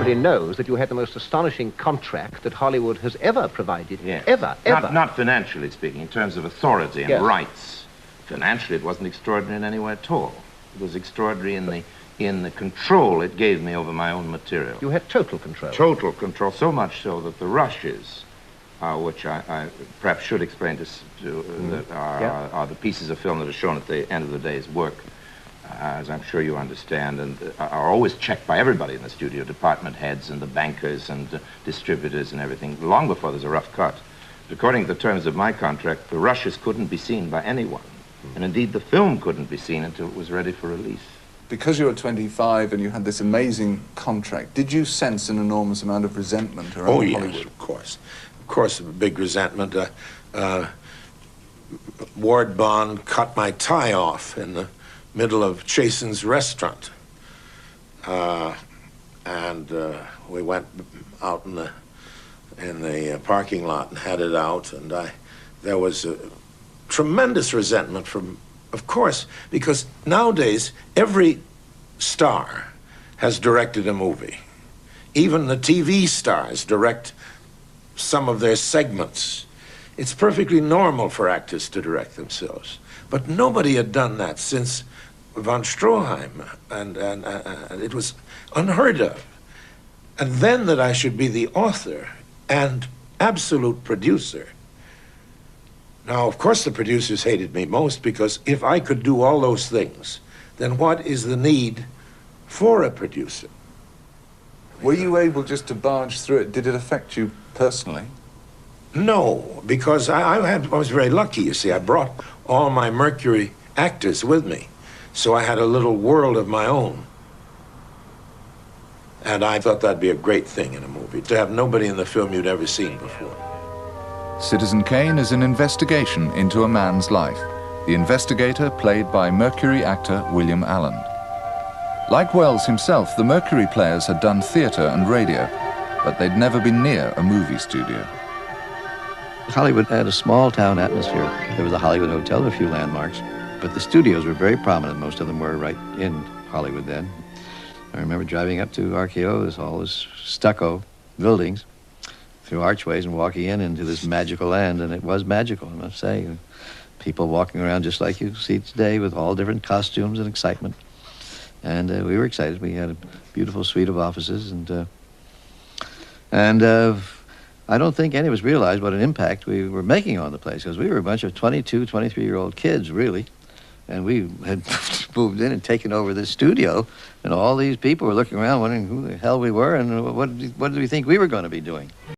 everybody knows that you had the most astonishing contract that Hollywood has ever provided. Yes. Ever. Not financially speaking, in terms of authority and rights. Financially, it wasn't extraordinary in any way at all. It was extraordinary in the control it gave me over my own material. You had total control. Total control, so much so that the rushes, which I perhaps should explain that are the pieces of film that are shown at the end of the day's work, as I'm sure you understand, and are always checked by everybody in the studio, department heads and the bankers and distributors and everything, long before there's a rough cut. But according to the terms of my contract, the rushes couldn't be seen by anyone. And indeed, the film couldn't be seen until it was ready for release. Because you were 25 and you had this amazing contract, did you sense an enormous amount of resentment around Hollywood? Yes, of course. Of course, a big resentment. Ward Bond cut my tie off in the middle of Chasen's restaurant. We went out in the parking lot and had it out, and there was a tremendous resentment from, of course, because nowadays every star has directed a movie. Even the TV stars direct some of their segments. It's perfectly normal for actors to direct themselves. But nobody had done that since von Stroheim, and it was unheard of. And then that I should be the author and absolute producer. Now, of course, the producers hated me most, because if I could do all those things, then what is the need for a producer? Were you able just to barge through it? Did it affect you personally? No, because I was very lucky, you see. I brought all my Mercury actors with me, so I had a little world of my own. And I thought that'd be a great thing in a movie, to have nobody in the film you'd ever seen before. Citizen Kane is an investigation into a man's life. The investigator played by Mercury actor William Allen. Like Wells himself, the Mercury players had done theatre and radio, but they'd never been near a movie studio. Hollywood had a small-town atmosphere. There was a Hollywood Hotel, a few landmarks, but the studios were very prominent. Most of them were right in Hollywood then. I remember driving up to RKO, there's all this stucco buildings, through archways and walking into this magical land, and it was magical, I must say. People walking around just like you see today with all different costumes and excitement. And we were excited. We had a beautiful suite of offices, and I don't think any of us realized what an impact we were making on the place, because we were a bunch of 22, 23-year-old kids, really. And we had moved in and taken over this studio, and all these people were looking around wondering who the hell we were and what did we think we were going to be doing.